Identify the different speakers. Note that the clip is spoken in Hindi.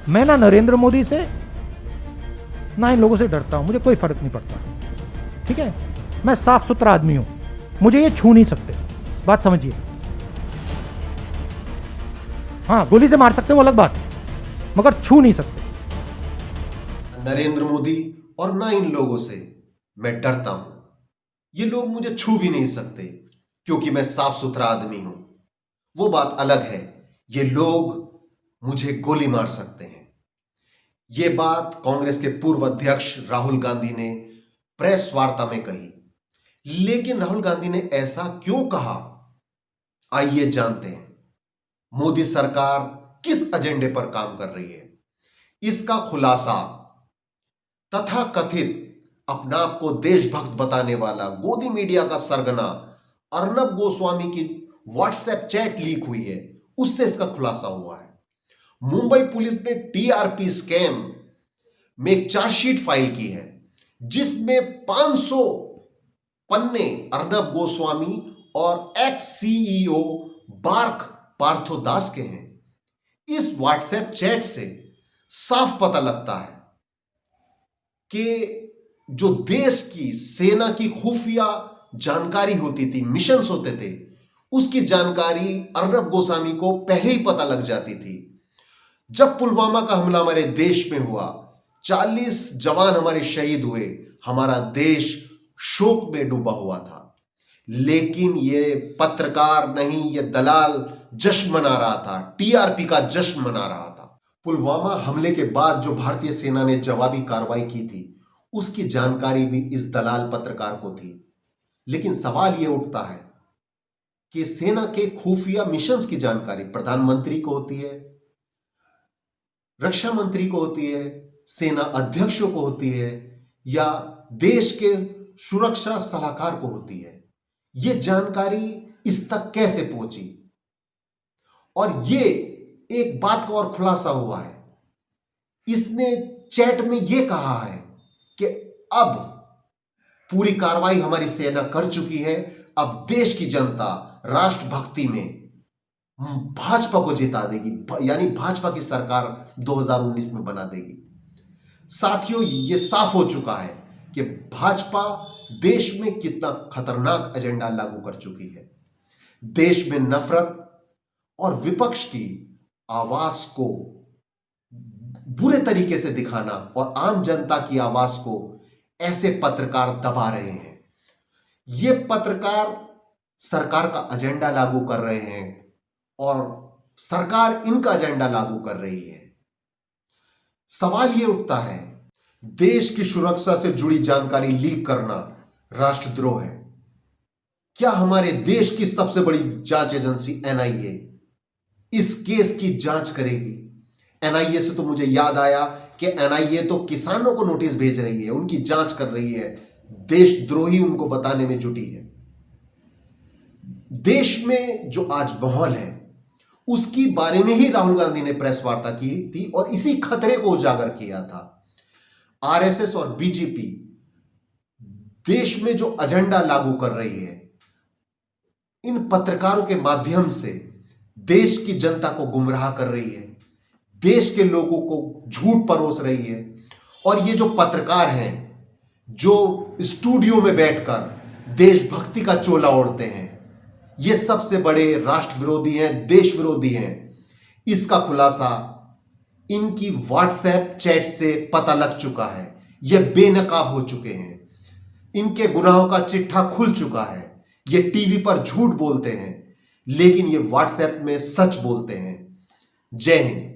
Speaker 1: मैं ना नरेंद्र मोदी से ना इन लोगों से डरता हूं, मुझे कोई फर्क नहीं पड़ता, ठीक है। मैं साफ सुथरा आदमी हूं, मुझे ये छू नहीं सकते, बात समझिए। हाँ, गोली से मार सकते हैं वो अलग बात, मगर छू नहीं सकते।
Speaker 2: नरेंद्र मोदी और ना इन लोगों से मैं डरता हूं। ये लोग मुझे छू भी नहीं सकते क्योंकि मैं साफ सुथरा आदमी हूं। वो बात अलग है, ये लोग मुझे गोली मार सकते हैं। ये बात कांग्रेस के पूर्व अध्यक्ष राहुल गांधी ने प्रेस वार्ता में कही। लेकिन राहुल गांधी ने ऐसा क्यों कहा, आइए जानते हैं। मोदी सरकार किस एजेंडे पर काम कर रही है, इसका खुलासा तथा कथित अपना आप को देशभक्त बताने वाला गोदी मीडिया का सरगना अर्नब गोस्वामी की व्हाट्सएप चैट लीक हुई है, उससे इसका खुलासा हुआ है। मुंबई पुलिस ने टीआरपी स्कैम में एक चार्जशीट फाइल की है जिसमें 500 पन्ने अर्नब गोस्वामी और एक्स सीईओ बार्क पार्थोदास के हैं। इस व्हाट्सएप चैट से साफ पता लगता है कि जो देश की सेना की खुफिया जानकारी होती थी, मिशंस होते थे, उसकी जानकारी अर्नब गोस्वामी को पहले ही पता लग जाती थी। जब पुलवामा का हमला हमारे देश में हुआ, 40 जवान हमारे शहीद हुए, हमारा देश शोक में डूबा हुआ था। लेकिन ये पत्रकार नहीं, ये दलाल जश्न मना रहा था, टीआरपी का जश्न मना रहा था। पुलवामा हमले के बाद जो भारतीय सेना ने जवाबी कार्रवाई की थी, उसकी जानकारी भी इस दलाल पत्रकार को थी। लेकिन सवाल यह उठता है कि सेना के खुफिया मिशंस की जानकारी प्रधानमंत्री को होती है, रक्षा मंत्री को होती है, सेना अध्यक्षों को होती है, या देश के सुरक्षा सलाहकार को होती है। यह जानकारी इस तक कैसे पहुंची? और यह एक बात का और खुलासा हुआ है, इसने चैट में यह कहा है कि अब पूरी कार्रवाई हमारी सेना कर चुकी है, अब देश की जनता राष्ट्रभक्ति में भाजपा को जिता देगी, यानी भाजपा की सरकार 2019 में बना देगी। साथियों, यह साफ हो चुका है कि भाजपा देश में कितना खतरनाक एजेंडा लागू कर चुकी है। देश में नफरत और विपक्ष की आवाज को बुरे तरीके से दिखाना और आम जनता की आवाज को ऐसे पत्रकार दबा रहे हैं। ये पत्रकार सरकार का एजेंडा लागू कर रहे हैं और सरकार इनका एजेंडा लागू कर रही है। सवाल यह उठता है, देश की सुरक्षा से जुड़ी जानकारी लीक करना राष्ट्रद्रोह है। क्या हमारे देश की सबसे बड़ी जांच एजेंसी एनआईए इस केस की जांच करेगी? एनआईए से तो मुझे याद आया कि एनआईए तो किसानों को नोटिस भेज रही है, उनकी जांच कर रही है, देशद्रोही उनको बताने में जुटी है। देश में जो आज माहौल है उसकी बारे में ही राहुल गांधी ने प्रेस वार्ता की थी और इसी खतरे को उजागर किया था। आरएसएस और बीजेपी देश में जो एजेंडा लागू कर रही है, इन पत्रकारों के माध्यम से देश की जनता को गुमराह कर रही है, देश के लोगों को झूठ परोस रही है। और ये जो पत्रकार हैं जो स्टूडियो में बैठकर देशभक्ति का चोला ओढ़ते हैं, ये सबसे बड़े राष्ट्र विरोधी हैं, देश विरोधी हैं। इसका खुलासा इनकी व्हाट्सएप चैट से पता लग चुका है। ये बेनकाब हो चुके हैं, इनके गुनाहों का चिट्ठा खुल चुका है। ये टीवी पर झूठ बोलते हैं लेकिन ये व्हाट्सएप में सच बोलते हैं। जय हिंद।